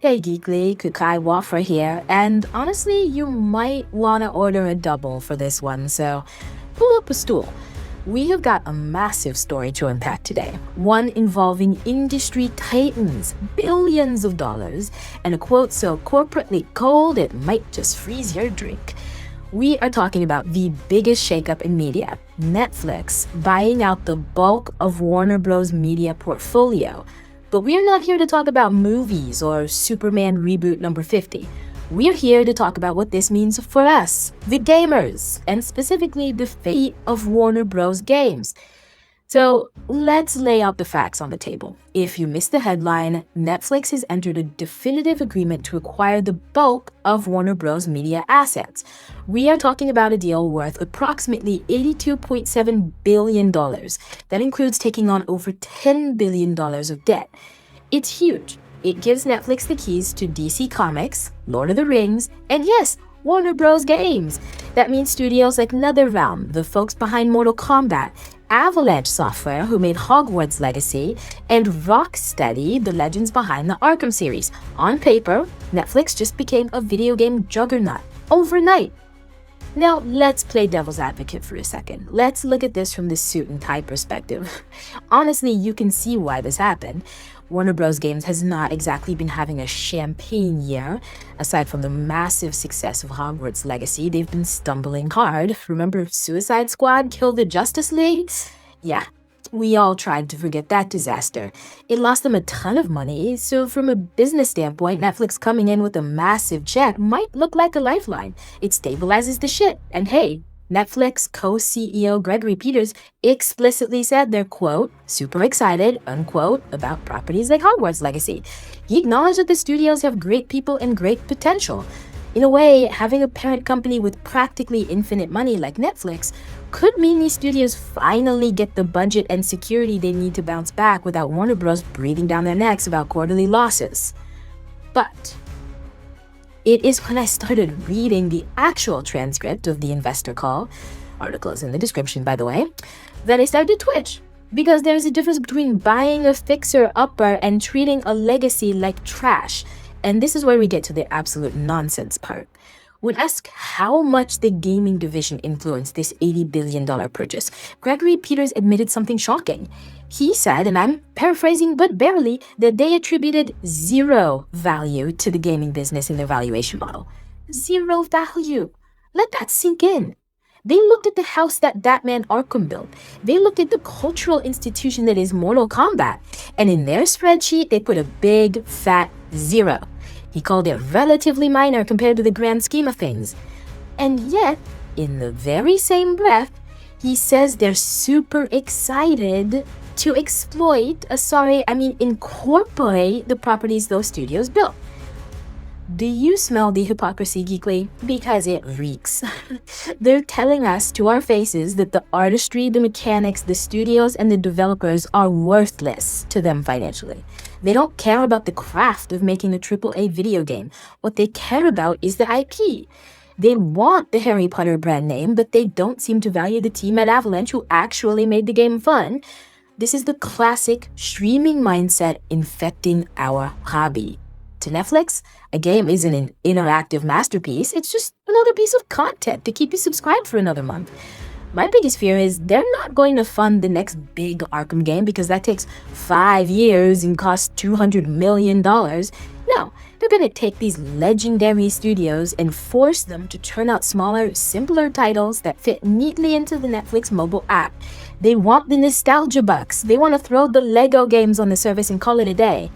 Hey Geekly, Kukai Wafer here, and honestly, you might want to order a double for this one, so pull up a stool. We have got a massive story to unpack today, one involving industry titans, billions of dollars, and a quote so corporately cold it might just freeze your drink. We are talking about the biggest shakeup in media, Netflix buying out the bulk of Warner Bros. Media portfolio. But we're not here to talk about movies or Superman reboot number 50. We're here to talk about what this means for us, the gamers, and specifically the fate of Warner Bros. Games. So let's lay out the facts on the table. If you missed the headline, Netflix has entered a definitive agreement to acquire the bulk of Warner Bros. Media assets. We are talking about a deal worth approximately $82.7 billion. That includes taking on over $10 billion of debt. It's huge. It gives Netflix the keys to DC Comics, Lord of the Rings, and yes, Warner Bros. Games. That means studios like NetherRealm, the folks behind Mortal Kombat, Avalanche Software, who made Hogwarts Legacy, and Rocksteady, the legends behind the Arkham series. On paper, Netflix just became a video game juggernaut overnight. Now, let's play devil's advocate for a second. Let's look at this from the suit and tie perspective. Honestly, you can see why this happened. Warner Bros. Games has not exactly been having a champagne year. Aside from the massive success of Hogwarts Legacy, they've been stumbling hard. Remember Suicide Squad killed the Justice League? Yeah, we all tried to forget that disaster. It lost them a ton of money, so from a business standpoint, Netflix coming in with a massive check might look like a lifeline. It stabilizes the shit, and hey, Netflix co-CEO Gregory Peters explicitly said they're, quote, super excited, unquote, about properties like Hogwarts Legacy. He acknowledged that the studios have great people and great potential. In a way, having a parent company with practically infinite money like Netflix could mean these studios finally get the budget and security they need to bounce back without Warner Bros. Breathing down their necks about quarterly losses. But it is when I started reading the actual transcript of the investor call, article is in the description by the way, that I started to twitch. Because there's a difference between buying a fixer-upper and treating a legacy like trash. And this is where we get to the absolute nonsense part. When asked how much the gaming division influenced this $80 billion purchase, Gregory Peters admitted something shocking. He said, and I'm paraphrasing but barely, that they attributed zero value to the gaming business in their valuation model. Zero value. Let that sink in. They looked at the house that Batman Arkham built. They looked at the cultural institution that is Mortal Kombat. And in their spreadsheet, they put a big, fat zero. He called it relatively minor compared to the grand scheme of things. And yet, in the very same breath, he says they're super excited to incorporate the properties those studios built. Do you smell the hypocrisy, Geekly? Because it reeks. They're telling us to our faces that the artistry, the mechanics, the studios, and the developers are worthless to them financially. They don't care about the craft of making a AAA video game. What they care about is the IP. They want the Harry Potter brand name, but they don't seem to value the team at Avalanche who actually made the game fun. This is the classic streaming mindset infecting our hobby. To Netflix, a game isn't an interactive masterpiece, it's just another piece of content to keep you subscribed for another month. My biggest fear is they're not going to fund the next big Arkham game because that takes 5 years and costs $200 million. No, they're going to take these legendary studios and force them to turn out smaller, simpler titles that fit neatly into the Netflix mobile app. They want the nostalgia bucks. They want to throw the Lego games on the service and call it a day.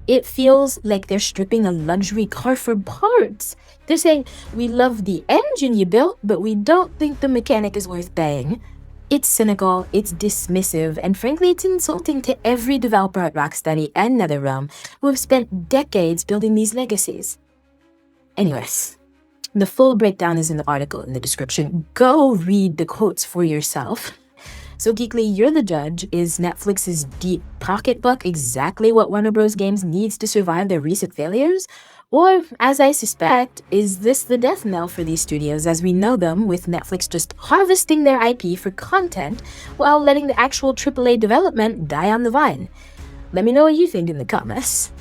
It feels like they're stripping a luxury car for parts. They're saying, we love the engine you built, but we don't think the mechanic is worth paying. It's cynical, it's dismissive, and frankly, it's insulting to every developer at Rocksteady and NetherRealm who have spent decades building these legacies. Anyways, the full breakdown is in the article in the description. Go read the quotes for yourself. So Geekly, you're the judge. Is Netflix's deep pocketbook exactly what Warner Bros. Games needs to survive their recent failures? Or, as I suspect, is this the death knell for these studios as we know them, with Netflix just harvesting their IP for content while letting the actual AAA development die on the vine? Let me know what you think in the comments.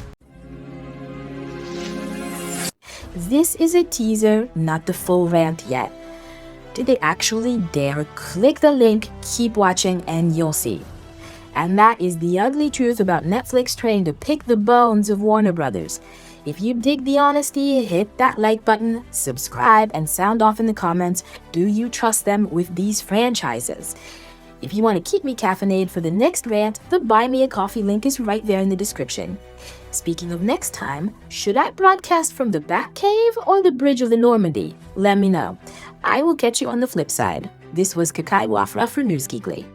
this is a teaser, not the full rant yet. Did they actually dare? Click the link, keep watching, and you'll see. And that is the ugly truth about Netflix trying to pick the bones of Warner Brothers. If you dig the honesty, hit that like button, subscribe, and sound off in the comments. Do you trust them with these franchises? If you want to keep me caffeinated for the next rant, the Buy Me a Coffee link is right there in the description. Speaking of next time, should I broadcast from the Batcave or the Bridge of the Normandy? Let me know. I will catch you on the flip side. This was Kakai Wafra for NewsGeekly.